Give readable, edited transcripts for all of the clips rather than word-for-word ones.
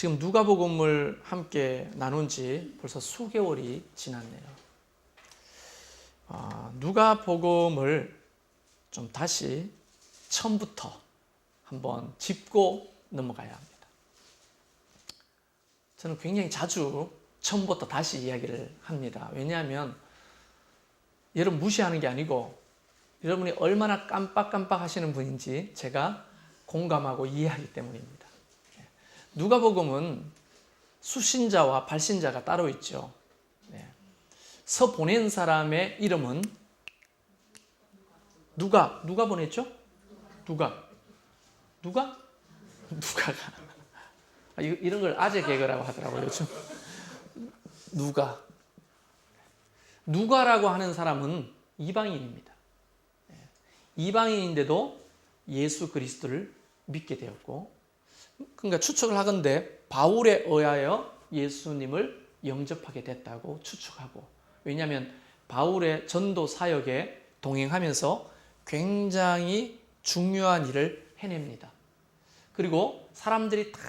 지금 누가복음을 함께 나눈 지 벌써 수개월이 지났네요. 누가복음을 좀 다시 처음부터 한번 짚고 넘어가야 합니다. 저는 굉장히 자주 처음부터 다시 이야기를 합니다. 왜냐하면 여러분 무시하는 게 아니고 여러분이 얼마나 깜빡깜빡 하시는 분인지 제가 공감하고 이해하기 때문입니다. 누가복음은 수신자와 발신자가 따로 있죠. 서 보낸 사람의 이름은 누가 보냈죠? 누가가 이런 걸 아재 개그라고 하더라고요, 요즘. 누가라고 하는 사람은 이방인입니다. 이방인인데도 예수 그리스도를 믿게 되었고, 그러니까 추측을 하건대 바울에 의하여 예수님을 영접하게 됐다고 추측하고, 왜냐하면 바울의 전도 사역에 동행하면서 굉장히 중요한 일을 해냅니다. 그리고 사람들이 다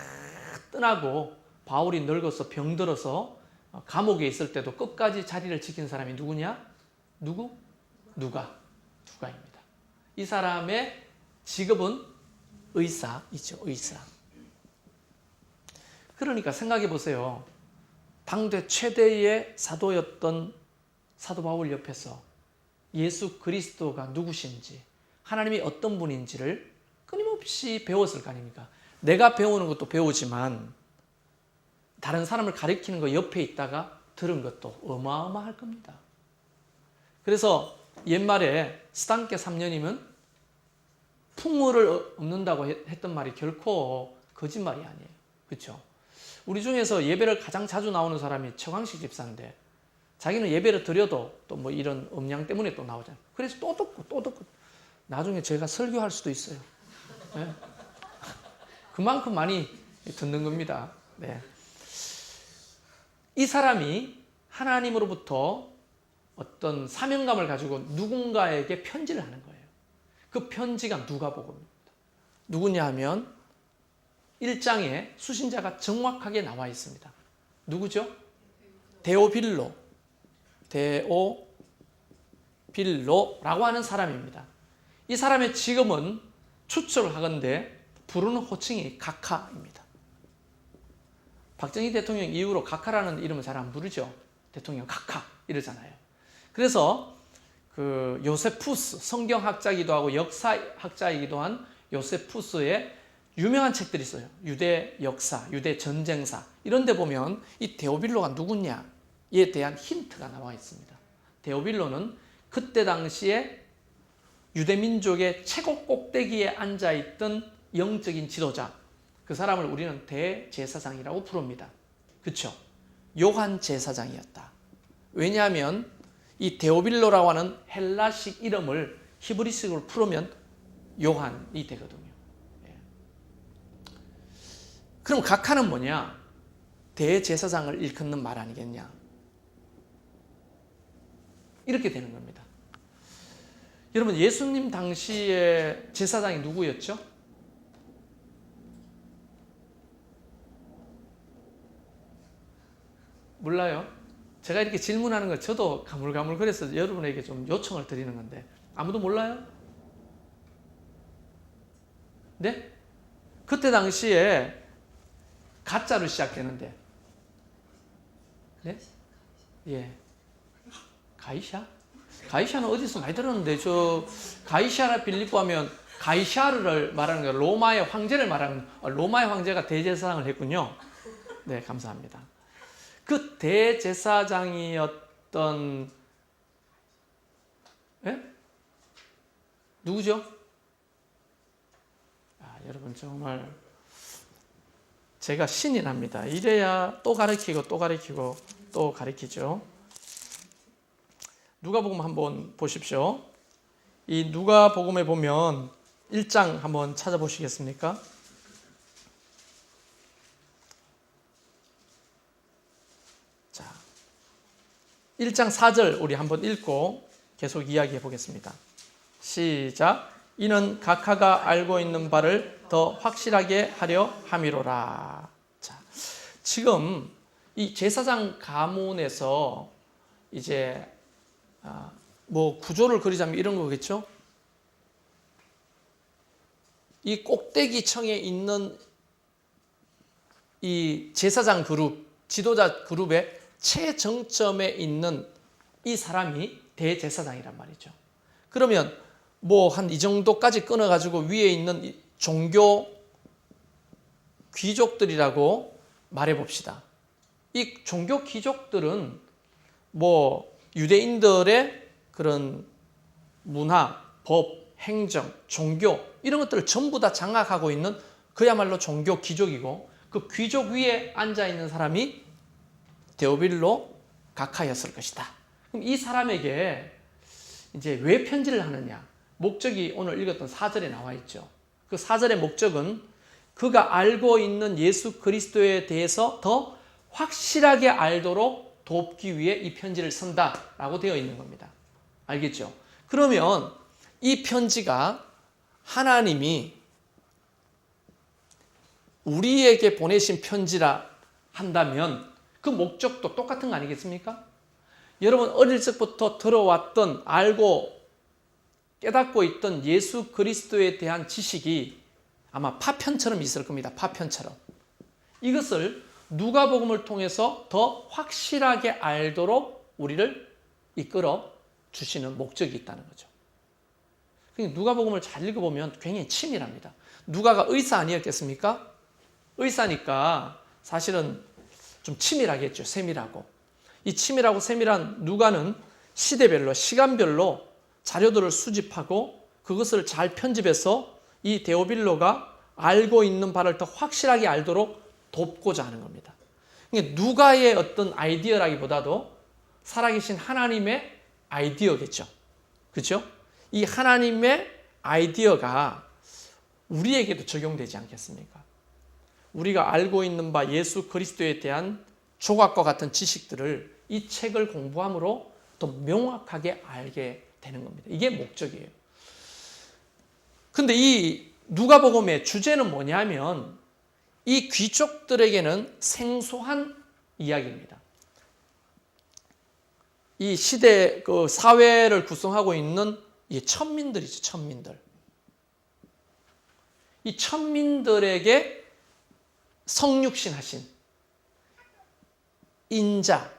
떠나고 바울이 늙어서 병들어서 감옥에 있을 때도 끝까지 자리를 지킨 사람이 누구냐? 누가입니다. 이 사람의 직업은 의사이죠. 의사. 그러니까 생각해 보세요. 당대 최대의 사도였던 사도 바울 옆에서 예수 그리스도가 누구신지, 하나님이 어떤 분인지를 끊임없이 배웠을 거 아닙니까? 내가 배우는 것도 배우지만 다른 사람을 가르치는 거 옆에 있다가 들은 것도 어마어마할 겁니다. 그래서 옛말에 스탄께 3년이면 풍어를 얻는다고 했던 말이 결코 거짓말이 아니에요. 그렇죠? 우리 중에서 예배를 가장 자주 나오는 사람이 최광식 집사인데 자기는 예배를 드려도 또 뭐 이런 음량 때문에 또 나오잖아요. 그래서 또 듣고 나중에 제가 설교할 수도 있어요. 네? 그만큼 많이 듣는 겁니다. 네. 이 사람이 하나님으로부터 어떤 사명감을 가지고 누군가에게 편지를 하는 거예요. 그 편지가 누가복음입니다. 누구냐 하면 1장에 수신자가 정확하게 나와 있습니다. 누구죠? 데오빌로라고 하는 사람입니다. 이 사람의 직업은 추측을 하건대 부르는 호칭이 각하입니다. 박정희 대통령 이후로 각하라는 이름을 잘 안 부르죠. 대통령 각하 이러잖아요. 그래서 그 요세푸스, 성경학자이기도 하고 역사학자이기도 한 요세푸스의 유명한 책들이 있어요. 유대 역사, 유대 전쟁사 이런 데 보면 이 데오빌로가 누구냐에 대한 힌트가 나와 있습니다. 데오빌로는 그때 당시에 유대 민족의 최고 꼭대기에 앉아있던 영적인 지도자, 그 사람을 우리는 대제사장이라고 부릅니다. 그렇죠? 요한 제사장이었다. 왜냐하면 이 데오빌로라고 하는 헬라식 이름을 히브리식으로 풀으면 요한이 되거든요. 그럼 각하는 뭐냐? 대제사장을 일컫는 말 아니겠냐? 이렇게 되는 겁니다. 여러분, 예수님 당시에 제사장이 누구였죠? 몰라요? 제가 이렇게 질문하는 거 저도 가물가물거려서 여러분에게 좀 요청을 드리는 건데 아무도 몰라요? 네? 그때 당시에 가짜로 시작되는데, 네? 예. 가이샤는 어디서 많이 들었는데, 가이샤나 빌립보 하면 가이샤르를 말하는 거예요. 로마의 황제를 말하는, 로마의 황제가 대제사장을 했군요. 네, 감사합니다. 그 대제사장이었던, 예? 누구죠? 여러분 정말 제가 신이 납니다. 이래야 또 가르치고 또 가르치죠. 누가복음 한번 보십시오. 이 누가복음에 보면 1장 한번 찾아보시겠습니까? 자, 1장 4절 우리 한번 읽고 계속 이야기해 보겠습니다. 시작. 이는 각하가 알고 있는 바를 더 확실하게 하려 함이로라. 자, 지금 이 제사장 가문에서 이제 뭐 구조를 그리자면 이런 거겠죠. 이 꼭대기 층에 있는 이 제사장 그룹, 지도자 그룹의 최정점에 있는 이 사람이 대제사장이란 말이죠. 그러면 뭐 한 이 정도까지 끊어가지고 위에 있는 종교 귀족들이라고 말해봅시다. 이 종교 귀족들은 뭐 유대인들의 그런 문화, 법, 행정, 종교 이런 것들을 전부 다 장악하고 있는 그야말로 종교 귀족이고, 그 귀족 위에 앉아 있는 사람이 데오빌로 각하였을 것이다. 그럼 이 사람에게 이제 왜 편지를 하느냐? 목적이 오늘 읽었던 4절에 나와 있죠. 그 4절의 목적은 그가 알고 있는 예수 그리스도에 대해서 더 확실하게 알도록 돕기 위해 이 편지를 쓴다라고 되어 있는 겁니다. 알겠죠? 그러면 이 편지가 하나님이 우리에게 보내신 편지라 한다면 그 목적도 똑같은 거 아니겠습니까? 여러분 어릴 적부터 들어왔던, 알고 깨닫고 있던 예수 그리스도에 대한 지식이 아마 파편처럼 있을 겁니다. 파편처럼. 이것을 누가복음을 통해서 더 확실하게 알도록 우리를 이끌어 주시는 목적이 있다는 거죠. 누가복음을 잘 읽어보면 굉장히 치밀합니다. 누가가 의사 아니었겠습니까? 의사니까 사실은 좀 치밀하겠죠. 세밀하고. 이 치밀하고 세밀한 누가는 시대별로, 시간별로 자료들을 수집하고 그것을 잘 편집해서 이 데오빌로가 알고 있는 바를 더 확실하게 알도록 돕고자 하는 겁니다. 누가의 어떤 아이디어라기보다도 살아계신 하나님의 아이디어겠죠. 그렇죠? 이 하나님의 아이디어가 우리에게도 적용되지 않겠습니까? 우리가 알고 있는 바 예수 그리스도에 대한 조각과 같은 지식들을 이 책을 공부함으로 더 명확하게 알게 되는 겁니다. 이게 목적이에요. 근데 이 누가복음의 주제는 뭐냐면 이 귀족들에게는 생소한 이야기입니다. 이 시대 그 사회를 구성하고 있는 이 천민들이죠. 천민들. 이 천민들에게 성육신 하신 인자,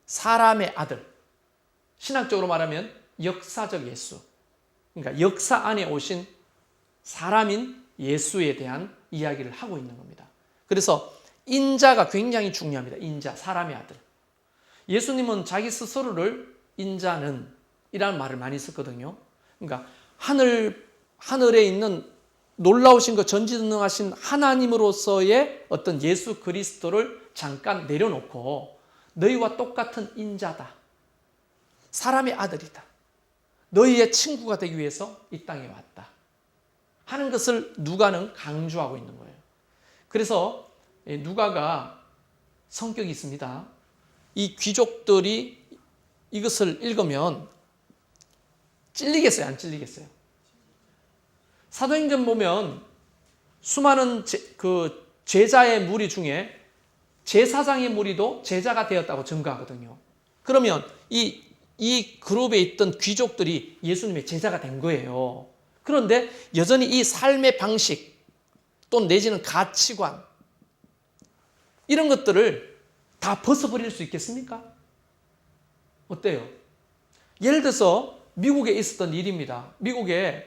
사람의 아들, 신학적으로 말하면 역사적 예수, 그러니까 역사 안에 오신 사람인 예수에 대한 이야기를 하고 있는 겁니다. 그래서 인자가 굉장히 중요합니다. 인자, 사람의 아들. 예수님은 자기 스스로를 인자는 이라는 말을 많이 썼거든요. 그러니까 하늘에 있는 놀라우신 것, 전지전능하신 하나님으로서의 어떤 예수 그리스도를 잠깐 내려놓고 너희와 똑같은 인자다. 사람의 아들이다. 너희의 친구가 되기 위해서 이 땅에 왔다. 하는 것을 누가는 강조하고 있는 거예요. 그래서 누가가 성격이 있습니다. 이 귀족들이 이것을 읽으면 찔리겠어요? 안 찔리겠어요? 사도행전 보면 수많은 제자의 무리 중에 제사장의 무리도 제자가 되었다고 증거하거든요. 그러면 이 그룹에 있던 귀족들이 예수님의 제자가 된 거예요. 그런데 여전히 이 삶의 방식 또 내지는 가치관 이런 것들을 다 벗어버릴 수 있겠습니까? 어때요? 예를 들어서 미국에 있었던 일입니다. 미국에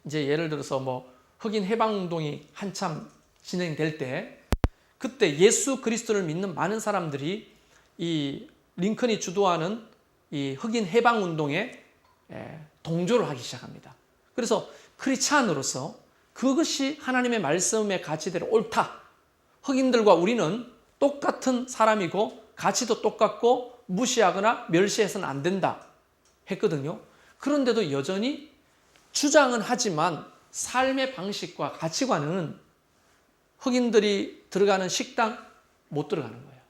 이제 예를 들어서 뭐 흑인 해방운동이 한참 진행될 때 그때 예수 그리스도를 믿는 많은 사람들이 이 링컨이 주도하는 이 흑인 해방운동에 동조를 하기 시작합니다. 그래서 크리스찬으로서 그것이 하나님의 말씀의 가치대로 옳다. 흑인들과 우리는 똑같은 사람이고 가치도 똑같고 무시하거나 멸시해서는 안 된다 했거든요. 그런데도 여전히 주장은 하지만 삶의 방식과 가치관은 흑인들이 들어가는 식당 못 들어가는 거예요.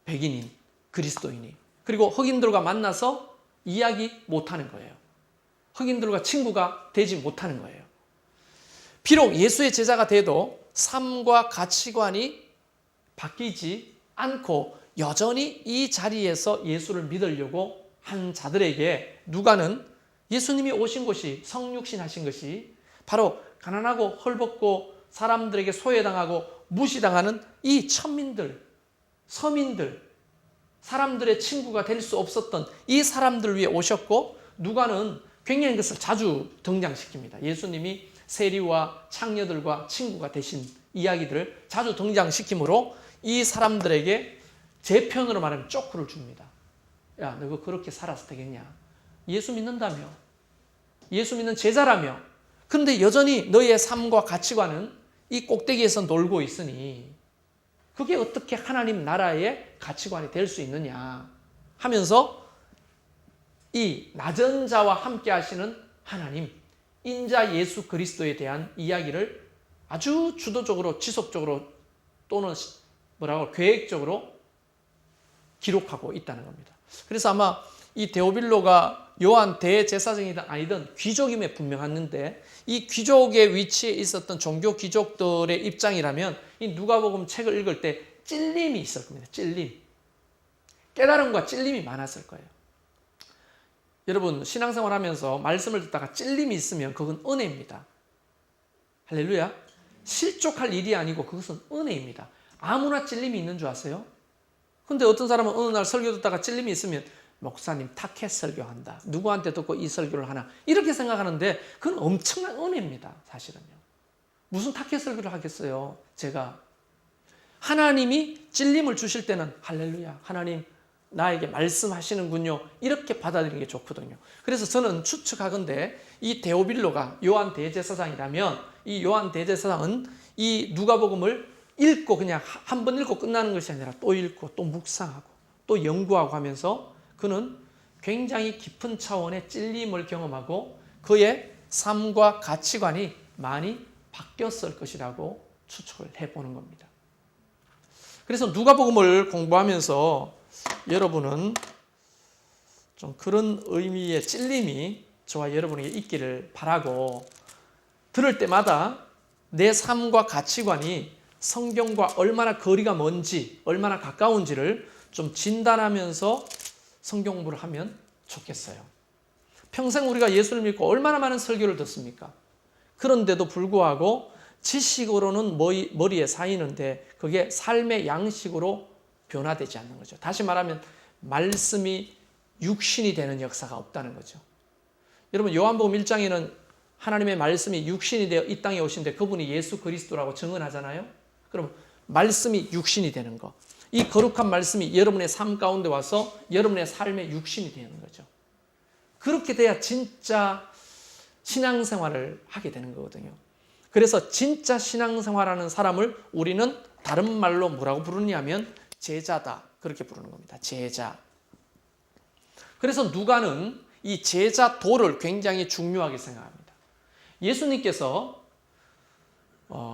백인인, 그리스도인이. 그리고 흑인들과 만나서 이야기 못하는 거예요. 흑인들과 친구가 되지 못하는 거예요. 비록 예수의 제자가 돼도 삶과 가치관이 바뀌지 않고 여전히 이 자리에서 예수를 믿으려고 한 자들에게 누가는 예수님이 오신 곳이, 성육신 하신 것이 바로 가난하고 헐벗고 사람들에게 소외당하고 무시당하는 이 천민들, 서민들, 사람들의 친구가 될 수 없었던 이 사람들 위해 오셨고, 누가는 굉장히 그것을 자주 등장시킵니다. 예수님이 세리와 창녀들과 친구가 되신 이야기들을 자주 등장시키므로 이 사람들에게 제 편으로 말하면 쪼크를 줍니다. 야, 너가 그렇게 살아서 되겠냐? 예수 믿는다며, 예수 믿는 제자라며, 그런데 여전히 너의 삶과 가치관은 이 꼭대기에서 놀고 있으니 그게 어떻게 하나님 나라의 가치관이 될 수 있느냐 하면서 이 낮은 자와 함께 하시는 하나님, 인자 예수 그리스도에 대한 이야기를 아주 주도적으로, 지속적으로 또는 계획적으로 기록하고 있다는 겁니다. 그래서 아마 이 데오빌로가 요한 대제사장이든 아니든 귀족임에 분명했는데, 이 귀족의 위치에 있었던 종교 귀족들의 입장이라면 이 누가복음 책을 읽을 때 찔림이 있을 겁니다. 찔림. 깨달음과 찔림이 많았을 거예요. 여러분, 신앙생활 하면서 말씀을 듣다가 찔림이 있으면 그건 은혜입니다. 할렐루야. 실족할 일이 아니고 그것은 은혜입니다. 아무나 찔림이 있는 줄 아세요? 근데 어떤 사람은 어느 날 설교 듣다가 찔림이 있으면 목사님 타켓 설교한다, 누구한테 듣고 이 설교를 하나, 이렇게 생각하는데 그건 엄청난 은혜입니다. 사실은요. 무슨 타켓 설교를 하겠어요. 제가 하나님이 찔림을 주실 때는 할렐루야, 하나님 나에게 말씀하시는군요, 이렇게 받아들이는 게 좋거든요. 그래서 저는 추측하건대 이 데오빌로가 요한 대제사장이라면 이 요한 대제사장은 이 누가복음을 읽고 그냥 한 번 읽고 끝나는 것이 아니라 또 읽고 또 묵상하고 또 연구하고 하면서 그는 굉장히 깊은 차원의 찔림을 경험하고 그의 삶과 가치관이 많이 바뀌었을 것이라고 추측을 해보는 겁니다. 그래서 누가복음을 공부하면서 여러분은 좀 그런 의미의 찔림이 저와 여러분에게 있기를 바라고, 들을 때마다 내 삶과 가치관이 성경과 얼마나 거리가 먼지, 얼마나 가까운지를 좀 진단하면서 성경 공부를 하면 좋겠어요. 평생 우리가 예수를 믿고 얼마나 많은 설교를 듣습니까? 그런데도 불구하고 지식으로는 머리에 쌓이는데 그게 삶의 양식으로 변화되지 않는 거죠. 다시 말하면 말씀이 육신이 되는 역사가 없다는 거죠. 여러분, 요한복음 1장에는 하나님의 말씀이 육신이 되어 이 땅에 오신데 그분이 예수 그리스도라고 증언하잖아요. 그럼 말씀이 육신이 되는 거, 이 거룩한 말씀이 여러분의 삶 가운데 와서 여러분의 삶의 육신이 되는 거죠. 그렇게 돼야 진짜 신앙생활을 하게 되는 거거든요. 그래서 진짜 신앙생활하는 사람을 우리는 다른 말로 뭐라고 부르냐면 제자다, 그렇게 부르는 겁니다. 제자. 그래서 누가는 이 제자도를 굉장히 중요하게 생각합니다. 예수님께서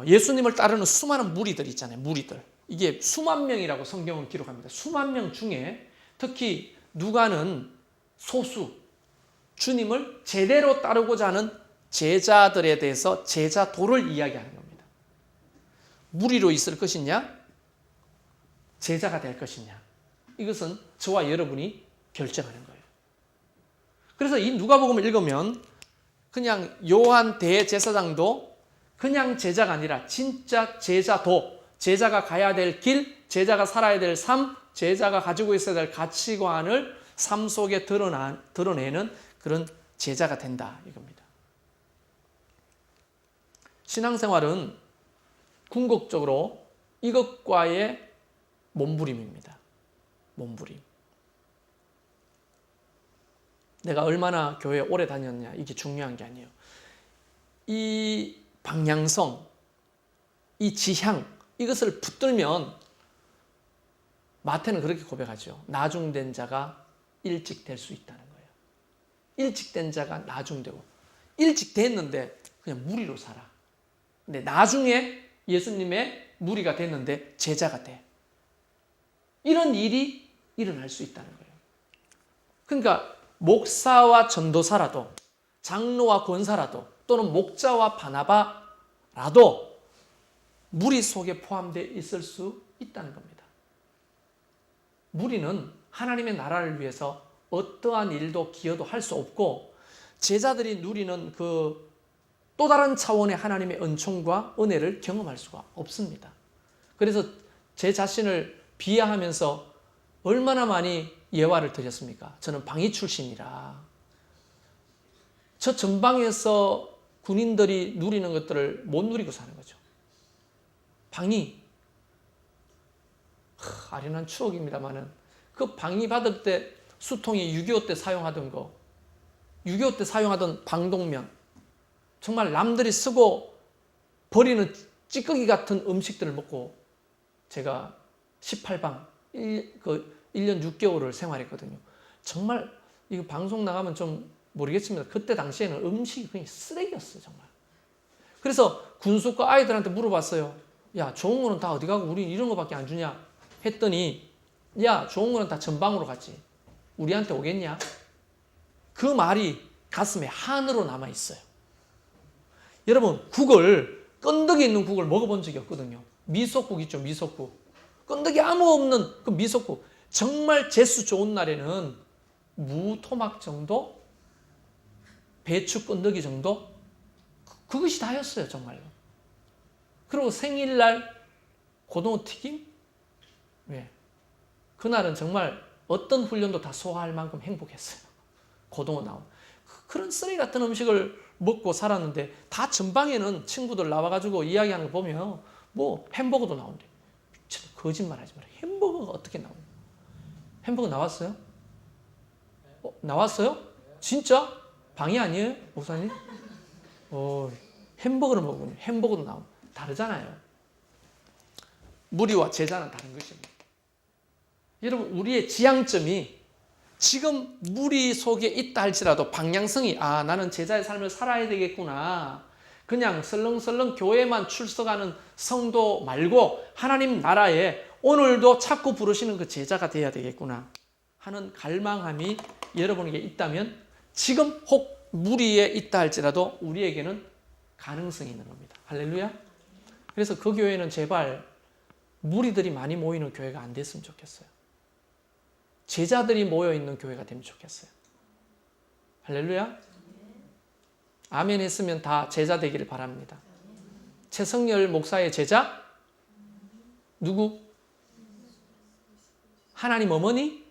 예수님을 따르는 수많은 무리들 있잖아요. 무리들. 이게 수만 명이라고 성경은 기록합니다. 수만 명 중에 특히 누가는 소수, 주님을 제대로 따르고자 하는 제자들에 대해서 제자도를 이야기하는 겁니다. 무리로 있을 것이냐, 제자가 될 것이냐, 이것은 저와 여러분이 결정하는 거예요. 그래서 이 누가복음을 읽으면 그냥 요한 대제사장도 그냥 제자가 아니라 진짜 제자도, 제자가 가야 될 길, 제자가 살아야 될 삶, 제자가 가지고 있어야 될 가치관을 삶 속에 드러내는 그런 제자가 된다, 이겁니다. 신앙생활은 궁극적으로 이것과의 몸부림입니다. 몸부림. 내가 얼마나 교회에 오래 다녔냐, 이게 중요한 게 아니에요. 이 방향성, 이 지향, 이것을 붙들면 마태는 그렇게 고백하죠. 나중된 자가 일찍 될 수 있다는 거예요. 일찍 된 자가 나중되고, 일찍 됐는데 그냥 무리로 살아. 근데 나중에 예수님의 무리가 됐는데 제자가 돼. 이런 일이 일어날 수 있다는 거예요. 그러니까 목사와 전도사라도, 장로와 권사라도, 또는 목자와 바나바라도 무리 속에 포함되어 있을 수 있다는 겁니다. 무리는 하나님의 나라를 위해서 어떠한 일도 기여도 할 수 없고 제자들이 누리는 그 또 다른 차원의 하나님의 은총과 은혜를 경험할 수가 없습니다. 그래서 제 자신을 비하하면서 얼마나 많이 예화를 드렸습니까? 저는 방위 출신이라 저 전방에서 군인들이 누리는 것들을 못 누리고 사는 거죠. 방위. 아련한 추억입니다만은 그 방위 받을 때 수통이 6.25 때 사용하던 거, 6.25 때 사용하던 방독면, 정말 남들이 쓰고 버리는 찌꺼기 같은 음식들을 먹고 제가 18방, 1년 6개월을 생활했거든요. 정말 이거 방송 나가면 좀 모르겠습니다. 그때 당시에는 음식이 그냥 쓰레기였어요, 정말. 그래서 군수과 아이들한테 물어봤어요. 야, 좋은 거는 다 어디 가고 우리 이런 거밖에 안 주냐? 했더니 야, 좋은 거는 다 전방으로 갔지. 우리한테 오겠냐? 그 말이 가슴에 한으로 남아있어요. 여러분, 국을, 끈덕이 있는 국을 먹어본 적이 없거든요. 미소국 있죠, 미소국. 끈덕이 아무 없는 그 미소국. 정말 재수 좋은 날에는 무 토막 정도, 배추 끈덕이 정도, 그것이 다였어요, 정말로. 그리고 생일날 고등어 튀김? 왜? 그날은 정말 어떤 훈련도 다 소화할 만큼 행복했어요. 고등어 나온. 그런 쓰레기 같은 음식을 먹고 살았는데 다 전방에는 친구들 나와가지고 이야기하는 거 보면 뭐 햄버거도 나온대. 거짓말 하지 마라. 햄버거가 어떻게 나오냐. 햄버거 나왔어요? 나왔어요? 진짜? 방이 아니에요? 목사님? 햄버거를 먹으면 햄버거도 나오고 다르잖아요. 무리와 제자는 다른 것입니다. 여러분, 우리의 지향점이 지금 무리 속에 있다 할지라도 방향성이 나는 제자의 삶을 살아야 되겠구나. 그냥 설렁설렁 교회만 출석하는 성도 말고 하나님 나라에 오늘도 찾고 부르시는 그 제자가 돼야 되겠구나 하는 갈망함이 여러분에게 있다면 지금 혹 무리에 있다 할지라도 우리에게는 가능성이 있는 겁니다. 할렐루야. 그래서 그 교회는 제발 무리들이 많이 모이는 교회가 안 됐으면 좋겠어요. 제자들이 모여있는 교회가 되면 좋겠어요. 할렐루야. 아멘 했으면 다 제자 되기를 바랍니다. 최성열 목사의 제자? 누구? 하나님 어머니?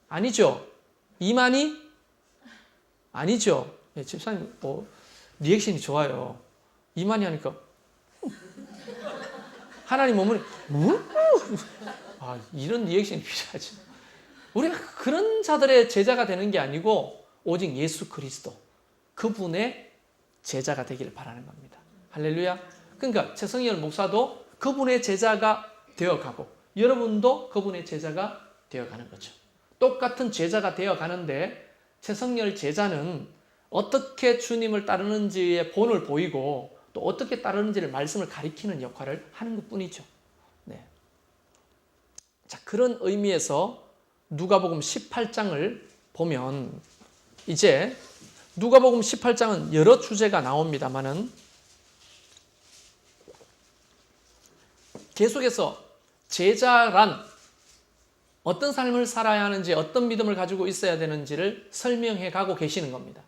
아니죠. 이만희? 아니죠. 네, 집사님 리액션이 좋아요. 이만희 하니까 하나님 어머니 이런 리액션이 필요하죠. 우리가 그런 자들의 제자가 되는 게 아니고 오직 예수 그리스도 그분의 제자가 되기를 바라는 겁니다. 할렐루야. 그러니까 최성열 목사도 그분의 제자가 되어가고 여러분도 그분의 제자가 되어가는 거죠. 똑같은 제자가 되어가는데 최성열 제자는 어떻게 주님을 따르는지의 본을 보이고 또 어떻게 따르는지를 말씀을 가리키는 역할을 하는 것뿐이죠. 네. 자, 그런 의미에서 누가복음 18장을 보면 이제 누가복음 18장은 여러 주제가 나옵니다만은 계속해서 제자란 어떤 삶을 살아야 하는지 어떤 믿음을 가지고 있어야 되는지를 설명해 가고 계시는 겁니다.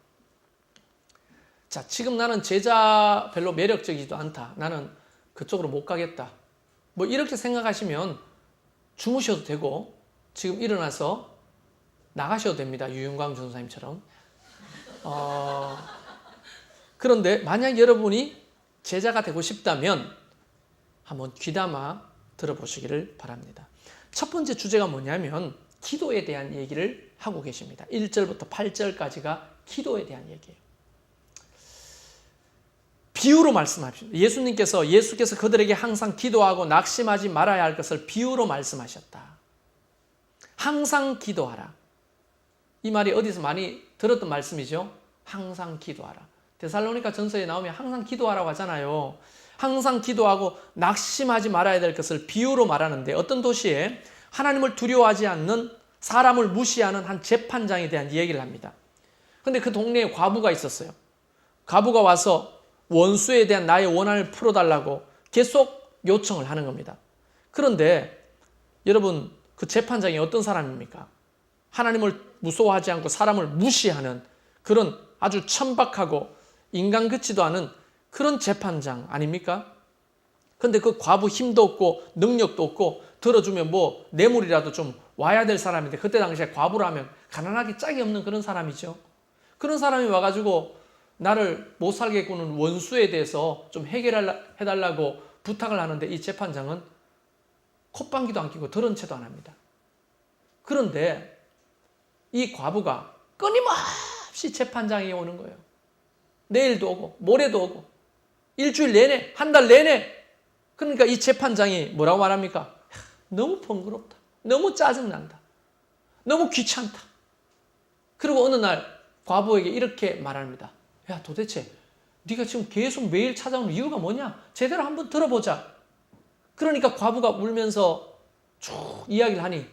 자, 지금 나는 제자 별로 매력적이지도 않다. 나는 그쪽으로 못 가겠다. 뭐 이렇게 생각하시면 주무셔도 되고 지금 일어나서 나가셔도 됩니다. 유윤광 전사님처럼. 그런데 만약 여러분이 제자가 되고 싶다면 한번 귀담아 들어보시기를 바랍니다. 첫 번째 주제가 뭐냐면 기도에 대한 얘기를 하고 계십니다. 1절부터 8절까지가 기도에 대한 얘기예요. 비유로 말씀하십니다. 예수께서 그들에게 항상 기도하고 낙심하지 말아야 할 것을 비유로 말씀하셨다. 항상 기도하라. 이 말이 어디서 많이 들었던 말씀이죠. 항상 기도하라. 데살로니가 전서에 나오면 항상 기도하라고 하잖아요. 항상 기도하고 낙심하지 말아야 될 것을 비유로 말하는데 어떤 도시에 하나님을 두려워하지 않는 사람을 무시하는 한 재판장에 대한 이야기를 합니다. 그런데 그 동네에 과부가 있었어요. 과부가 와서 원수에 대한 나의 원한을 풀어달라고 계속 요청을 하는 겁니다. 그런데 여러분, 그 재판장이 어떤 사람입니까? 하나님을 무서워하지 않고 사람을 무시하는 그런 아주 천박하고 인간 같지도 않은 그런 재판장 아닙니까? 근데 그 과부 힘도 없고 능력도 없고 들어주면 뭐 뇌물이라도 좀 와야 될 사람인데, 그때 당시에 과부라면 가난하기 짝이 없는 그런 사람이죠. 그런 사람이 와가지고 나를 못 살게 구는 원수에 대해서 좀 해달라고 부탁을 하는데, 이 재판장은 콧방귀도 안 끼고 들은 채도 안 합니다. 그런데 이 과부가 끊임없이 재판장에 오는 거예요. 내일도 오고 모레도 오고 일주일 내내, 한 달 내내. 그러니까 이 재판장이 뭐라고 말합니까? 너무 번거롭다, 너무 짜증난다, 너무 귀찮다. 그리고 어느 날 과부에게 이렇게 말합니다. 야, 도대체 네가 지금 계속 매일 찾아오는 이유가 뭐냐? 제대로 한번 들어보자. 그러니까 과부가 울면서 쭉 이야기를 하니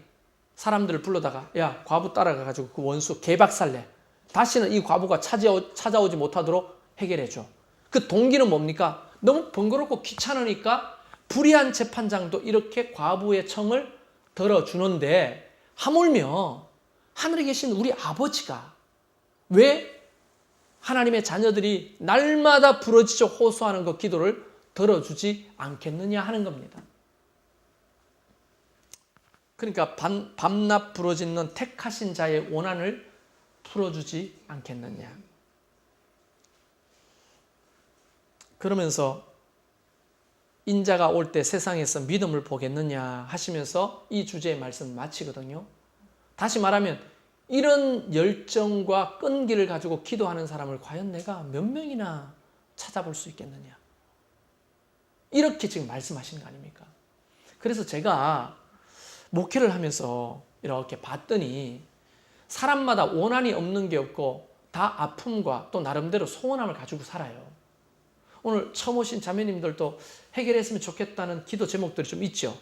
사람들을 불러다가, 야, 과부 따라가가지고 그 원수 개박살내. 다시는 이 과부가 찾아오지 못하도록 해결해줘. 그 동기는 뭡니까? 너무 번거롭고 귀찮으니까 불의한 재판장도 이렇게 과부의 청을 들어주는데, 하물며 하늘에 계신 우리 아버지가 왜 하나님의 자녀들이 날마다 부르짖어 호소하는 그 기도를 들어주지 않겠느냐 하는 겁니다. 그러니까 밤낮 부르짖는 택하신 자의 원한을 풀어주지 않겠느냐. 그러면서 인자가 올 때 세상에서 믿음을 보겠느냐 하시면서 이 주제의 말씀을 마치거든요. 다시 말하면 이런 열정과 끈기를 가지고 기도하는 사람을 과연 내가 몇 명이나 찾아볼 수 있겠느냐. 이렇게 지금 말씀하시는 거 아닙니까? 그래서 제가 목회를 하면서 이렇게 봤더니 사람마다 원한이 없는 게 없고 다 아픔과 또 나름대로 소원함을 가지고 살아요. 오늘 처음 오신 자매님들도 해결했으면 좋겠다는 기도 제목들이 좀 있죠.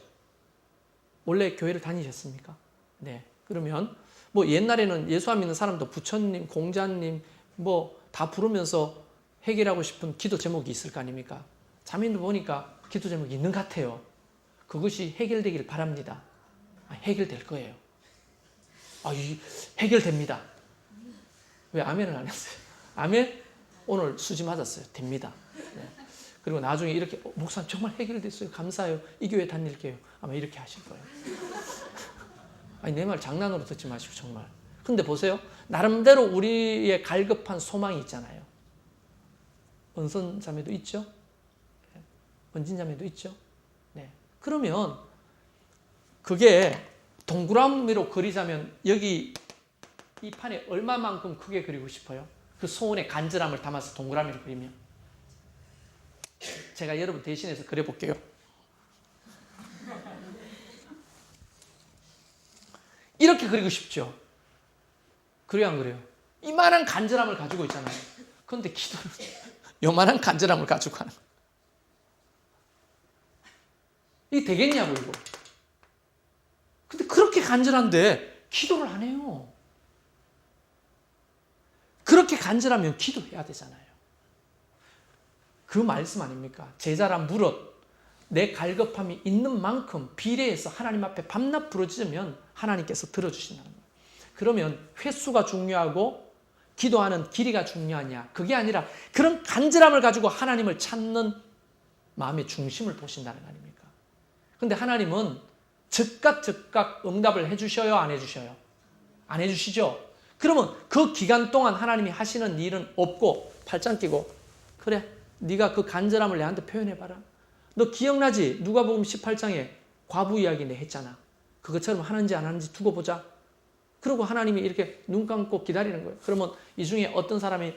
원래 교회를 다니셨습니까? 네. 그러면 뭐 옛날에는 예수 안 믿는 사람도 부처님, 공자님 뭐 다 부르면서 해결하고 싶은 기도 제목이 있을 거 아닙니까? 자매님들 보니까 기도 제목이 있는 것 같아요. 그것이 해결되길 바랍니다. 해결될 거예요. 해결됩니다. 왜 아멘을 안 했어요? 아멘? 오늘 수지 맞았어요. 됩니다. 네. 그리고 나중에 이렇게 목사님 정말 해결됐어요. 감사해요. 이 교회 다닐게요. 아마 이렇게 하실 거예요. 내 말 장난으로 듣지 마시고 정말. 근데 보세요. 나름대로 우리의 갈급한 소망이 있잖아요. 은선 자매도 있죠. 은진 자매도 있죠. 네. 그러면 그게 동그라미로 그리자면 여기 이 판에 얼마만큼 크게 그리고 싶어요? 그 소원의 간절함을 담아서 동그라미로 그리면. 제가 여러분 대신해서 그려볼게요. 이렇게 그리고 싶죠? 그래요, 안 그래요? 이만한 간절함을 가지고 있잖아요. 그런데 기도는 요만한 간절함을 가지고 하는 거예요. 이게 되겠냐고, 이거. 근데 그렇게 간절한데 기도를 안 해요. 그렇게 간절하면 기도해야 되잖아요. 그 말씀 아닙니까? 제자란 무릇 내 갈급함이 있는 만큼 비례해서 하나님 앞에 밤낮 부르짖으면 하나님께서 들어주신다는 거예요. 그러면 횟수가 중요하고 기도하는 길이가 중요하냐? 그게 아니라 그런 간절함을 가지고 하나님을 찾는 마음의 중심을 보신다는 거 아닙니까? 근데 하나님은 즉각 응답을 해주셔요? 안 해주셔요? 안 해주시죠? 그러면 그 기간 동안 하나님이 하시는 일은 없고 팔짱 끼고, 그래, 네가 그 간절함을 내한테 표현해봐라. 너 기억나지? 누가복음 18장에 과부 이야기 내 했잖아. 그것처럼 하는지 안 하는지 두고 보자. 그리고 하나님이 이렇게 눈 감고 기다리는 거예요. 그러면 이 중에 어떤 사람이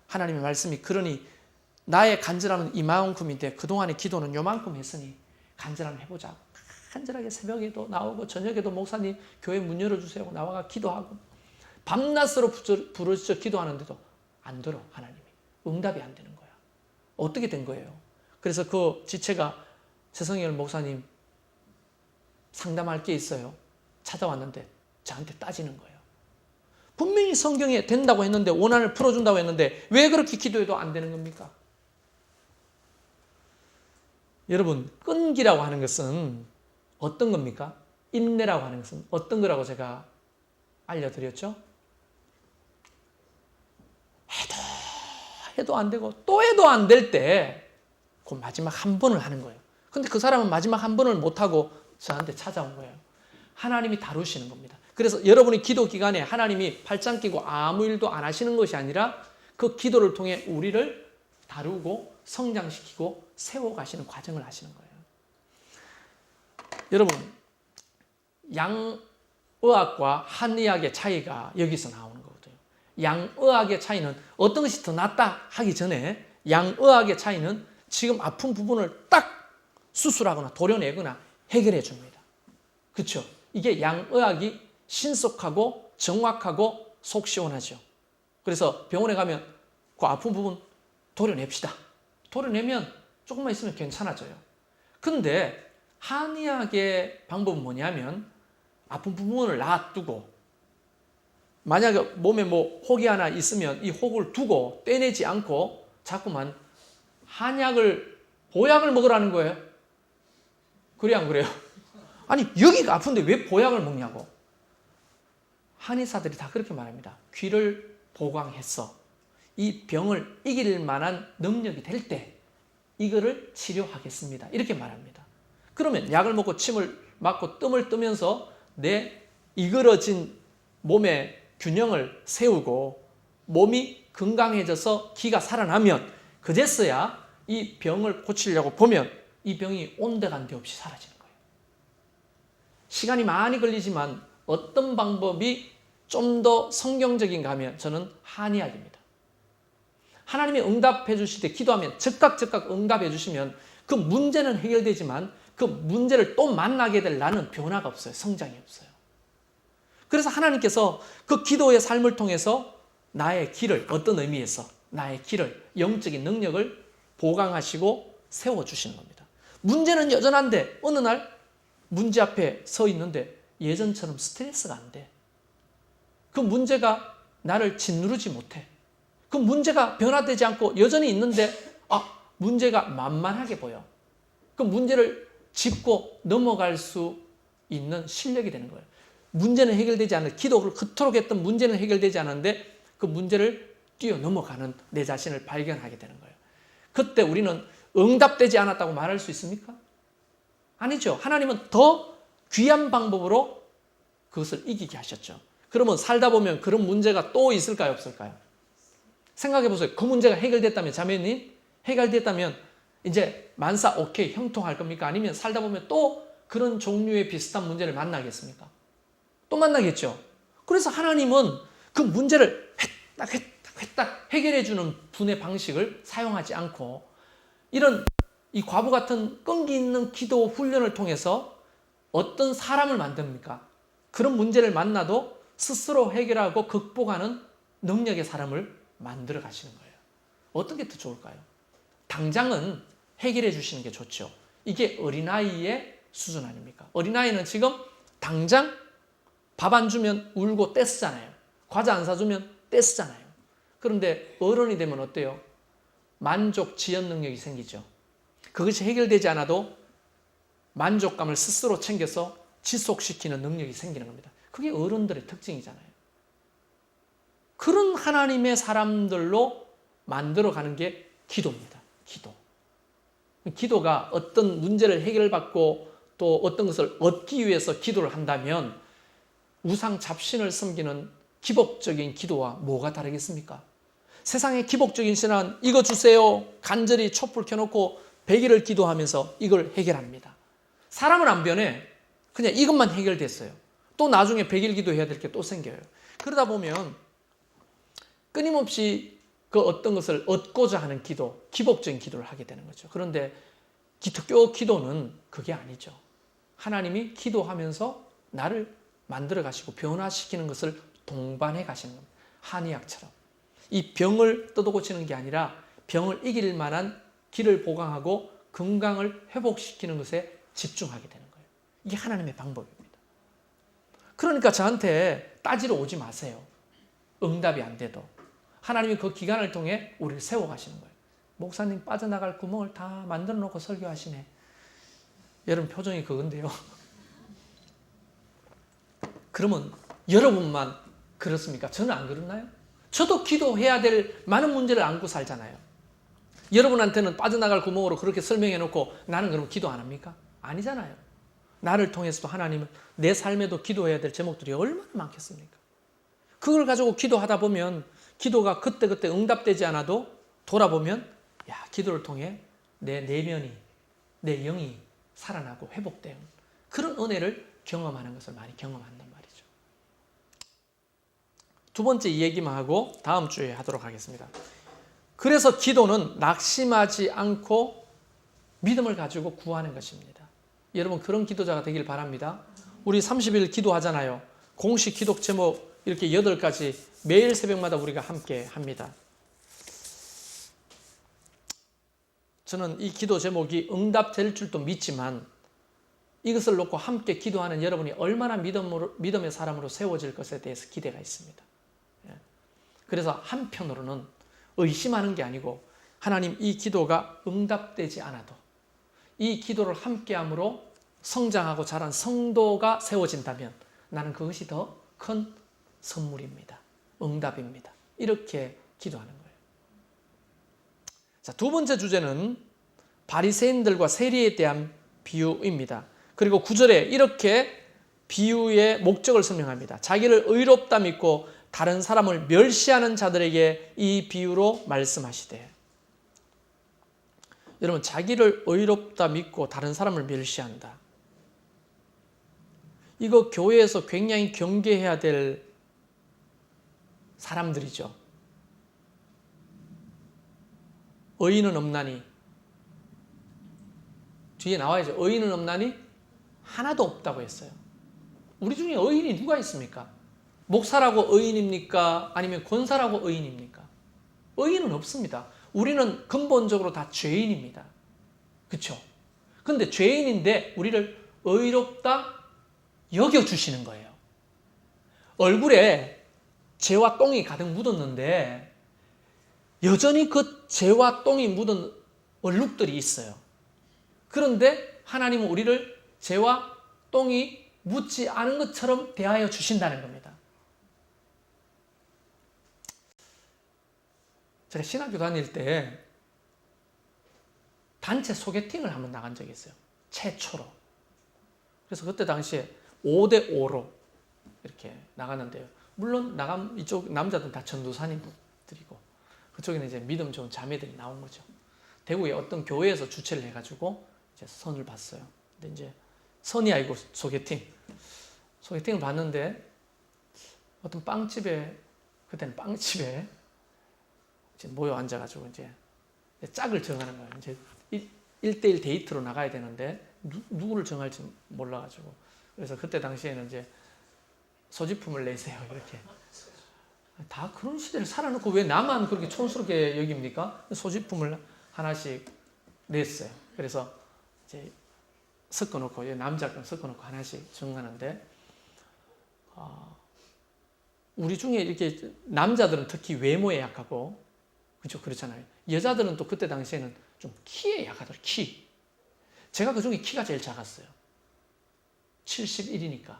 하나님의 말씀이 그러니 나의 간절함은 이만큼인데 그동안의 기도는 요만큼 했으니 간절함을 해보자. 간절하게 새벽에도 나오고 저녁에도 목사님 교회 문 열어주세요. 나와가 기도하고 밤낮으로 부르짖어 기도하는데도 안 들어. 하나님이 응답이 안 되는 거야. 어떻게 된 거예요? 그래서 그 지체가 최성열 목사님 상담할 게 있어요. 찾아왔는데 저한테 따지는 거예요. 분명히 성경에 된다고 했는데, 원한을 풀어준다고 했는데 왜 그렇게 기도해도 안 되는 겁니까? 여러분, 끈기라고 하는 것은 어떤 겁니까? 인내라고 하는 것은 어떤 거라고 제가 알려드렸죠? 해도 안 되고 또 해도 안 될 때 그 마지막 한 번을 하는 거예요. 근데 그 사람은 마지막 한 번을 못하고 저한테 찾아온 거예요. 하나님이 다루시는 겁니다. 그래서 여러분이 기도 기간에 하나님이 팔짱 끼고 아무 일도 안 하시는 것이 아니라 그 기도를 통해 우리를 다루고 성장시키고 세워가시는 과정을 하시는 거예요. 여러분, 양의학과 한의학의 차이가 여기서 나오는 거거든요. 양의학의 차이는 어떤 것이 더 낫다 하기 전에 양의학의 차이는 지금 아픈 부분을 딱 수술하거나 도려내거나 해결해 줍니다. 그렇죠? 이게 양의학이 신속하고 정확하고 속 시원하죠. 그래서 병원에 가면 그 아픈 부분 도려냅시다. 도려내면 조금만 있으면 괜찮아져요. 근데 한의학의 방법은 뭐냐면 아픈 부분을 놔두고 만약에 몸에 뭐 혹이 하나 있으면 이 혹을 두고 떼내지 않고 자꾸만 한약을 보약을 먹으라는 거예요. 그래 안 그래요? 아니 여기가 아픈데 왜 보약을 먹냐고. 한의사들이 다 그렇게 말합니다. 귀를 보강해서 이 병을 이길 만한 능력이 될 때 이거를 치료하겠습니다. 이렇게 말합니다. 그러면 약을 먹고 침을 맞고 뜸을 뜨면서 내 이그러진 몸의 균형을 세우고 몸이 건강해져서 기가 살아나면 그제서야 이 병을 고치려고 보면 이 병이 온데간데 없이 사라지는 거예요. 시간이 많이 걸리지만 어떤 방법이 좀 더 성경적인가 하면 저는 한의학입니다. 하나님이 응답해 주실 때 기도하면 즉각 응답해 주시면 그 문제는 해결되지만 그 문제를 또 만나게 될 나는 변화가 없어요. 성장이 없어요. 그래서 하나님께서 그 기도의 삶을 통해서 나의 길을 어떤 의미에서 나의 길을 영적인 능력을 보강하시고 세워주시는 겁니다. 문제는 여전한데 어느 날 문제 앞에 서 있는데 예전처럼 스트레스가 안 돼. 그 문제가 나를 짓누르지 못해. 그 문제가 변화되지 않고 여전히 있는데 문제가 만만하게 보여. 그 문제를 짚고 넘어갈 수 있는 실력이 되는 거예요. 문제는 해결되지 않는 기도를 그토록 했던 문제는 해결되지 않았는데 그 문제를 뛰어넘어가는 내 자신을 발견하게 되는 거예요. 그때 우리는 응답되지 않았다고 말할 수 있습니까? 아니죠. 하나님은 더 귀한 방법으로 그것을 이기게 하셨죠. 그러면 살다 보면 그런 문제가 또 있을까요? 없을까요? 생각해 보세요. 그 문제가 해결됐다면 자매님 해결됐다면 이제 만사 오케이 형통할 겁니까? 아니면 살다 보면 또 그런 종류의 비슷한 문제를 만나겠습니까? 또 만나겠죠. 그래서 하나님은 그 문제를 회딱 해결해 주는 분의 방식을 사용하지 않고 이런 이 과부 같은 끈기 있는 기도 훈련을 통해서 어떤 사람을 만듭니까? 그런 문제를 만나도 스스로 해결하고 극복하는 능력의 사람을 만들어 가시는 거예요. 어떤 게 더 좋을까요? 당장은 해결해 주시는 게 좋죠. 이게 어린아이의 수준 아닙니까? 어린아이는 지금 당장 밥 안 주면 울고 떼쓰잖아요. 과자 안 사주면 떼쓰잖아요. 그런데 어른이 되면 어때요? 만족 지연 능력이 생기죠. 그것이 해결되지 않아도 만족감을 스스로 챙겨서 지속시키는 능력이 생기는 겁니다. 그게 어른들의 특징이잖아요. 그런 하나님의 사람들로 만들어가는 게 기도입니다. 기도. 기도가 어떤 문제를 해결받고 또 어떤 것을 얻기 위해서 기도를 한다면 우상 잡신을 섬기는 기복적인 기도와 뭐가 다르겠습니까? 세상의 기복적인 신앙은 이거 주세요. 간절히 촛불 켜놓고 100일을 기도하면서 이걸 해결합니다. 사람은 안 변해. 그냥 이것만 해결됐어요. 또 나중에 100일 기도해야 될 게 또 생겨요. 그러다 보면 끊임없이 그 어떤 것을 얻고자 하는 기도, 기복적인 기도를 하게 되는 거죠. 그런데 기독교 기도는 그게 아니죠. 하나님이 기도하면서 나를 만들어 가시고 변화시키는 것을 동반해 가시는 겁니다. 한의학처럼. 이 병을 뜯어고치는 게 아니라 병을 이길 만한 길을 보강하고 건강을 회복시키는 것에 집중하게 되는 거예요. 이게 하나님의 방법입니다. 그러니까 저한테 따지러 오지 마세요. 응답이 안 돼도. 하나님이 그 기간을 통해 우리를 세워가시는 거예요. 목사님 빠져나갈 구멍을 다 만들어 놓고 설교하시네. 여러분 표정이 그건데요. 그러면 여러분만 그렇습니까? 저는 안 그렇나요? 저도 기도해야 될 많은 문제를 안고 살잖아요. 여러분한테는 빠져나갈 구멍으로 그렇게 설명해 놓고 나는 그럼 기도 안 합니까? 아니잖아요. 나를 통해서도 하나님은 내 삶에도 기도해야 될 제목들이 얼마나 많겠습니까? 그걸 가지고 기도하다 보면 기도가 그때그때 응답되지 않아도 돌아보면 기도를 통해 내 내면이, 내 영이 살아나고 회복되는 그런 은혜를 경험하는 것을 많이 경험한단 말이죠. 두 번째 이 얘기만 하고 다음 주에 하도록 하겠습니다. 그래서 기도는 낙심하지 않고 믿음을 가지고 구하는 것입니다. 여러분 그런 기도자가 되길 바랍니다. 우리 30일 기도하잖아요. 공식 기도 제목 이렇게 8가지 매일 새벽마다 우리가 함께 합니다. 저는 이 기도 제목이 응답될 줄도 믿지만 이것을 놓고 함께 기도하는 여러분이 얼마나 믿음의 사람으로 세워질 것에 대해서 기대가 있습니다. 그래서 한편으로는 의심하는 게 아니고 하나님 이 기도가 응답되지 않아도 이 기도를 함께함으로 성장하고 자란 성도가 세워진다면 나는 그것이 더 큰 선물입니다. 응답입니다. 이렇게 기도하는 거예요. 자, 두 번째 주제는 바리새인들과 세리에 대한 비유입니다. 그리고 9절에 이렇게 비유의 목적을 설명합니다. 자기를 의롭다 믿고 다른 사람을 멸시하는 자들에게 이 비유로 말씀하시되, 여러분 자기를 의롭다 믿고 다른 사람을 멸시한다. 이거 교회에서 굉장히 경계해야 될 사람들이죠. 의인은 없나니, 뒤에 나와야죠. 의인은 없나니 하나도 없다고 했어요. 우리 중에 의인이 누가 있습니까? 목사라고 의인입니까? 아니면 권사라고 의인입니까? 의인은 없습니다. 우리는 근본적으로 다 죄인입니다. 그렇죠? 근데 죄인인데 우리를 의롭다 여겨주시는 거예요. 얼굴에 죄와 똥이 가득 묻었는데 여전히 그 죄와 똥이 묻은 얼룩들이 있어요. 그런데 하나님은 우리를 죄와 똥이 묻지 않은 것처럼 대하여 주신다는 겁니다. 제가 신학교 다닐 때 단체 소개팅을 한번 나간 적이 있어요. 최초로. 그래서 그때 당시에 5대5로 이렇게 나갔는데요. 물론 나간 이쪽 남자들은 다 전도사님들이고 그쪽에는 이제 믿음 좋은 자매들이 나온 거죠. 대구의 어떤 교회에서 주최를 해가지고 이제 선을 봤어요. 근데 이제 선이 아니고 소개팅을 봤는데 어떤 빵집에, 그때는 빵집에 이제 모여 앉아가지고 이제 짝을 정하는 거예요. 이제 1대1 데이트로 나가야 되는데 누구를 정할지 몰라가지고, 그래서 그때 당시에는 이제 소지품을 내세요. 이렇게. 다 그런 시대를 살아놓고 왜 나만 그렇게 촌스럽게 여깁니까? 소지품을 하나씩 냈어요. 그래서 이제 섞어놓고, 남자랑 섞어놓고 하나씩 정하는데, 우리 중에 이렇게 남자들은 특히 외모에 약하고, 그렇죠? 그렇잖아요. 여자들은 또 그때 당시에는 좀 키에 약하더라고요. 키. 제가 그 중에 키가 제일 작았어요. 71이니까.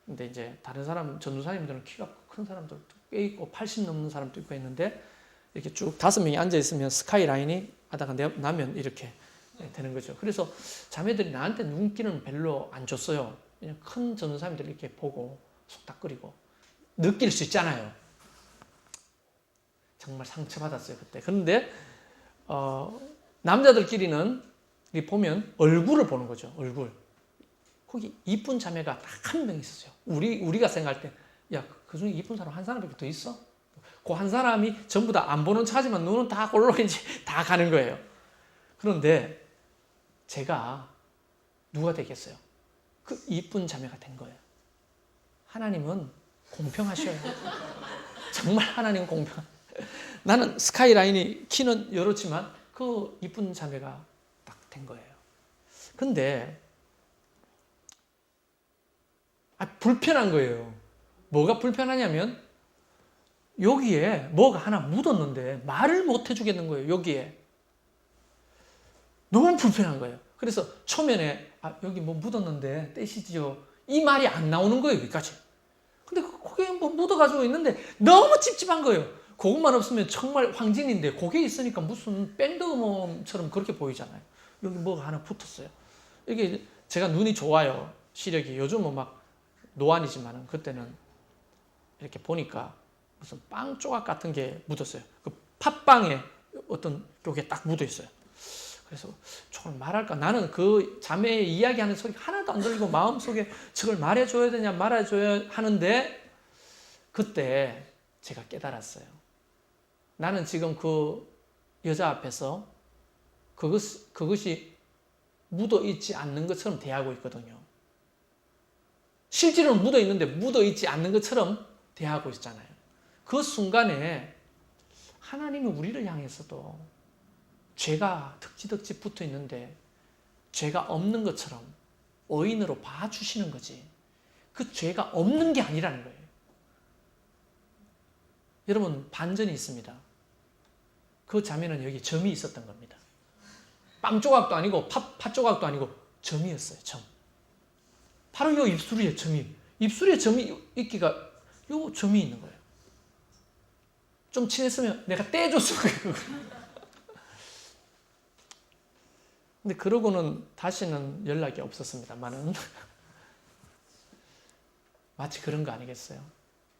근데 이제 다른 사람, 전도사님들은 키가 큰 사람들도 꽤 있고 80 넘는 사람도 있고 했는데 이렇게 쭉 5명이 앉아있으면 스카이라인이 하다가 나면 이렇게 되는 거죠. 그래서 자매들이 나한테 눈길은 별로 안 줬어요. 그냥 큰 전도사님들 이렇게 보고 속닥거리고 느낄 수 있잖아요. 정말 상처받았어요, 그때. 그런데 남자들끼리는 보면 얼굴을 보는 거죠. 얼굴. 거기 이쁜 자매가 딱 한 명 있었어요. 우리가 생각할 때, 야, 그 중에 이쁜 사람 한 사람밖에 더 있어? 그 한 사람이 전부 다 안 보는 척하지만 눈은 다 골로 이제 다 가는 거예요. 그런데 제가 누가 되겠어요? 그 이쁜 자매가 된 거예요. 하나님은 공평하셔요. 정말 하나님은 공평. 나는 스카이라인이 키는 이렇지만 그 이쁜 자매가 딱 된 거예요. 근데 불편한 거예요. 뭐가 불편하냐면 여기에 뭐가 하나 묻었는데 말을 못 해주겠는 거예요. 여기에. 너무 불편한 거예요. 그래서 초면에 여기 뭐 묻었는데 떼시지요. 이 말이 안 나오는 거예요, 여기까지. 근데 거기에 뭐 묻어가지고 있는데 너무 찝찝한 거예요. 그것만 없으면 정말 황진인데 거기에 있으니까 무슨 밴드 음원처럼 그렇게 보이잖아요. 여기 뭐가 하나 붙었어요. 이게 제가 눈이 좋아요. 시력이. 요즘은 막 노안이지만은 그때는 이렇게 보니까 무슨 빵 조각 같은 게 묻었어요. 그 팥빵에 어떤 요게 딱 묻어 있어요. 그래서 저걸 말할까? 나는 그 자매의 이야기하는 소리 하나도 안 들리고 마음속에 저걸 말해줘야 되냐 말아줘야 하는데 그때 제가 깨달았어요. 나는 지금 그 여자 앞에서 그것이 묻어있지 않는 것처럼 대하고 있거든요. 실제로는 묻어있는데 묻어있지 않는 것처럼 대하고 있잖아요. 그 순간에 하나님이 우리를 향해서도 죄가 덕지덕지 붙어 있는데 죄가 없는 것처럼 의인으로 봐주시는 거지. 그 죄가 없는 게 아니라는 거예요. 여러분, 반전이 있습니다. 그 자매는 여기 점이 있었던 겁니다. 빵 조각도 아니고 팥 조각도 아니고 점이었어요. 점. 바로 요 입술에 점이, 입술에 점이 있기가 요 점이 있는 거예요. 좀 친했으면 내가 떼줬을 거예요. 근데 그러고는 다시는 연락이 없었습니다만은 마치 그런 거 아니겠어요?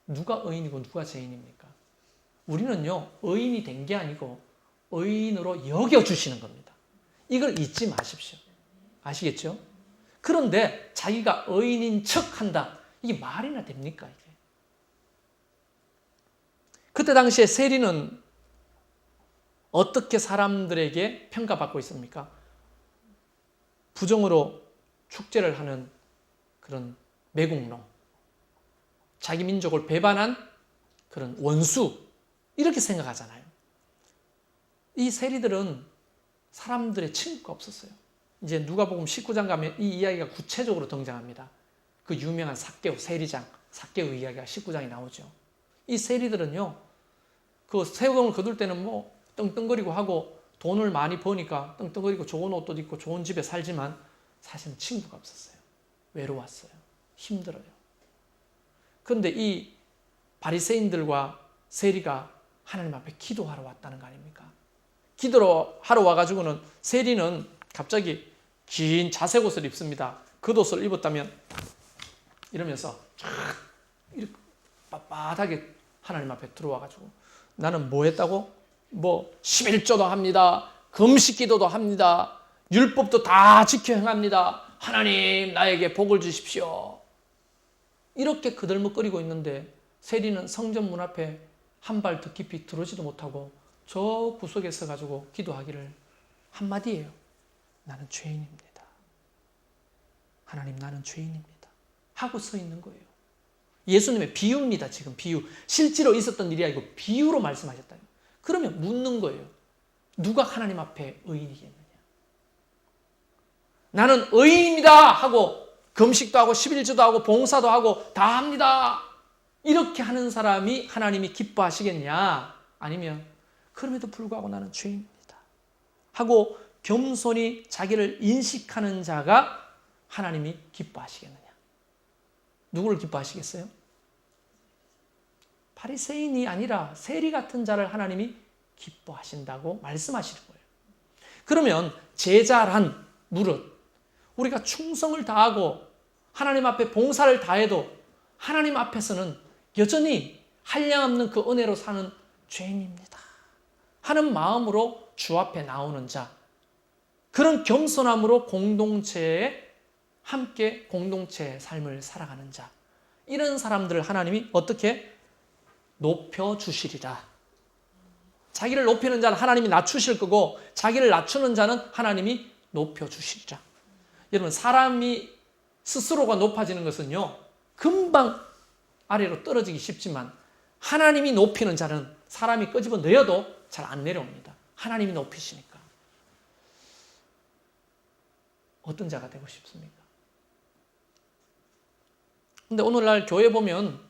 누가 의인이고 누가 죄인입니까? 우리는요, 의인이 된 게 아니고 의인으로 여겨주시는 겁니다. 이걸 잊지 마십시오. 아시겠죠? 그런데 자기가 의인인 척 한다. 이게 말이나 됩니까? 이게? 그때 당시에 세리는 어떻게 사람들에게 평가받고 있습니까? 부정으로 축제를 하는 그런 매국노, 자기 민족을 배반한 그런 원수, 이렇게 생각하잖아요. 이 세리들은 사람들의 친구가 없었어요. 이제 누가복음 19장 가면 이 이야기가 구체적으로 등장합니다. 그 유명한 삭개오 세리장, 삭개오 이야기가 19장에 나오죠. 이 세리들은요, 그 세금을 거둘 때는 뭐 떵떵거리고 하고 돈을 많이 버니까 떵떵거리고 좋은 옷도 입고 좋은 집에 살지만 사실은 친구가 없었어요. 외로웠어요. 힘들어요. 그런데 이 바리새인들과 세리가 하나님 앞에 기도하러 왔다는 거 아닙니까? 기도하러 와가지고는 세리는 갑자기 긴 자색 옷을 입습니다. 겉옷을 입었다면 이러면서 이렇게 빳빳하게 하나님 앞에 들어와가지고 나는 뭐 했다고? 뭐 11조도 합니다. 금식 기도도 합니다. 율법도 다 지켜 행합니다. 하나님 나에게 복을 주십시오. 이렇게 그들먹거리고 있는데 세리는 성전 문 앞에 한 발 더 깊이 들어오지도 못하고 저 구석에 서가지고 기도하기를 한마디예요. 나는 죄인입니다. 하나님 나는 죄인입니다. 하고 서 있는 거예요. 예수님의 비유입니다. 지금 비유. 실제로 있었던 일이 아니고 비유로 말씀하셨다. 그러면 묻는 거예요. 누가 하나님 앞에 의인이겠느냐? 나는 의인입니다 하고 금식도 하고 11조도 하고 봉사도 하고 다 합니다. 이렇게 하는 사람이 하나님이 기뻐하시겠냐? 아니면 그럼에도 불구하고 나는 죄인입니다 하고 겸손히 자기를 인식하는 자가 하나님이 기뻐하시겠느냐? 누구를 기뻐하시겠어요? 바리새인이 아니라 세리 같은 자를 하나님이 기뻐하신다고 말씀하시는 거예요. 그러면 제자란 무릇 우리가 충성을 다하고 하나님 앞에 봉사를 다해도 하나님 앞에서는 여전히 한량없는 그 은혜로 사는 죄인입니다 하는 마음으로 주 앞에 나오는 자, 그런 겸손함으로 공동체에 함께 공동체의 삶을 살아가는 자, 이런 사람들을 하나님이 어떻게 높여주시리라. 자기를 높이는 자는 하나님이 낮추실 거고 자기를 낮추는 자는 하나님이 높여주시리라. 여러분, 사람이 스스로가 높아지는 것은요, 금방 아래로 떨어지기 쉽지만 하나님이 높이는 자는 사람이 끄집어 내어도 잘 안 내려옵니다. 하나님이 높이시니까. 어떤 자가 되고 싶습니까? 근데 오늘날 교회 보면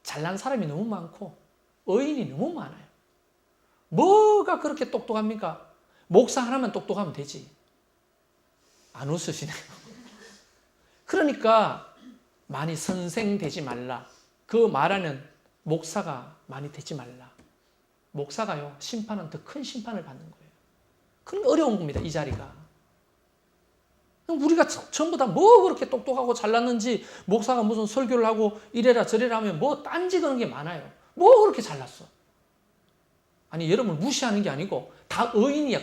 잘난 사람이 너무 많고 의인이 너무 많아요. 뭐가 그렇게 똑똑합니까? 목사 하나만 똑똑하면 되지. 안 웃으시네요. 그러니까 많이 선생 되지 말라. 그 말하는 목사가 많이 되지 말라. 목사가요, 심판은 더 큰 심판을 받는 거예요. 그러니까 어려운 겁니다, 이 자리가. 우리가 전부 다 뭐 그렇게 똑똑하고 잘났는지, 목사가 무슨 설교를 하고 이래라 저래라 하면 뭐 딴지 거는 게 많아요. 뭐 그렇게 잘났어. 아니, 여러분을 무시하는 게 아니고 다 의인이야.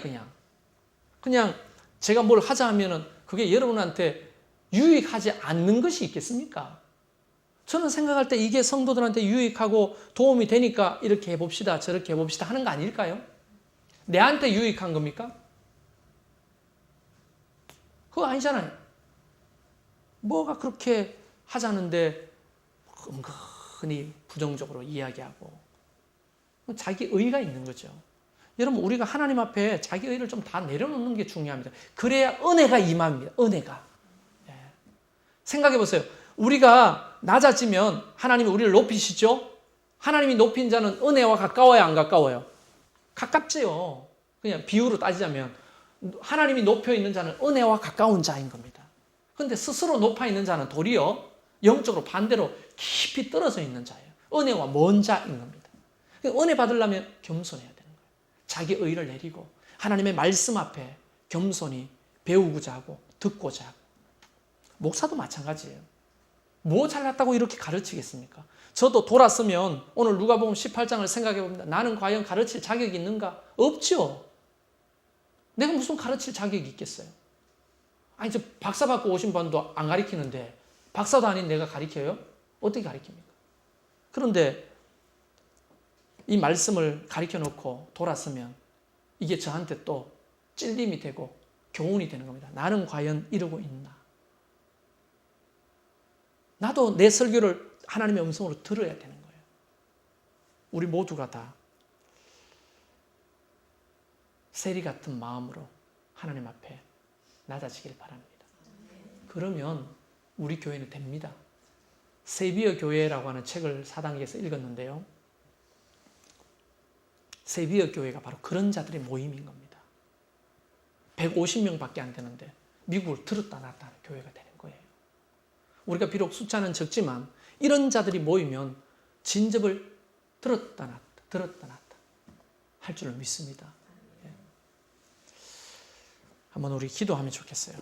그냥 제가 뭘 하자 하면은 그게 여러분한테 유익하지 않는 것이 있겠습니까? 저는 생각할 때 이게 성도들한테 유익하고 도움이 되니까 이렇게 해봅시다, 저렇게 해봅시다 하는 거 아닐까요? 내한테 유익한 겁니까? 그거 아니잖아요. 뭐가 그렇게 하자는데 은근히 부정적으로 이야기하고. 자기 의의가 있는 거죠. 여러분, 우리가 하나님 앞에 자기 의의를 좀 다 내려놓는 게 중요합니다. 그래야 은혜가 임합니다. 은혜가. 예. 생각해 보세요. 우리가 낮아지면 하나님이 우리를 높이시죠? 하나님이 높인 자는 은혜와 가까워요, 안 가까워요? 가깝지요. 그냥 비유로 따지자면 하나님이 높여 있는 자는 은혜와 가까운 자인 겁니다. 그런데 스스로 높아 있는 자는 도리어 영적으로 반대로 깊이 떨어져 있는 자예요. 은혜와 먼 자인 겁니다. 은혜 받으려면 겸손해야 되는 거예요. 자기 의의를 내리고 하나님의 말씀 앞에 겸손히 배우고자 하고 듣고자 하고. 목사도 마찬가지예요. 뭐 잘났다고 이렇게 가르치겠습니까? 저도 돌았으면 오늘 누가복음 18장을 생각해 봅니다. 나는 과연 가르칠 자격이 있는가? 없죠. 내가 무슨 가르칠 자격이 있겠어요? 아니, 저 박사 받고 오신 분도 안 가르치는데 박사도 아닌 내가 가르쳐요? 어떻게 가르칩니까? 그런데 이 말씀을 가르쳐 놓고 돌았으면 이게 저한테 또 찔림이 되고 교훈이 되는 겁니다. 나는 과연 이러고 있나? 나도 내 설교를 하나님의 음성으로 들어야 되는 거예요. 우리 모두가 다 세리 같은 마음으로 하나님 앞에 낮아지길 바랍니다. 그러면 우리 교회는 됩니다. 세비어 교회라고 하는 책을 사당에서 읽었는데요. 세비어 교회가 바로 그런 자들의 모임인 겁니다. 150명밖에 안 되는데 미국을 들었다 놨다 하는 교회가 되는 거예요. 우리가 비록 숫자는 적지만 이런 자들이 모이면 진접을 들었다 놨다 할 줄을 믿습니다. 한번 우리 기도하면 좋겠어요.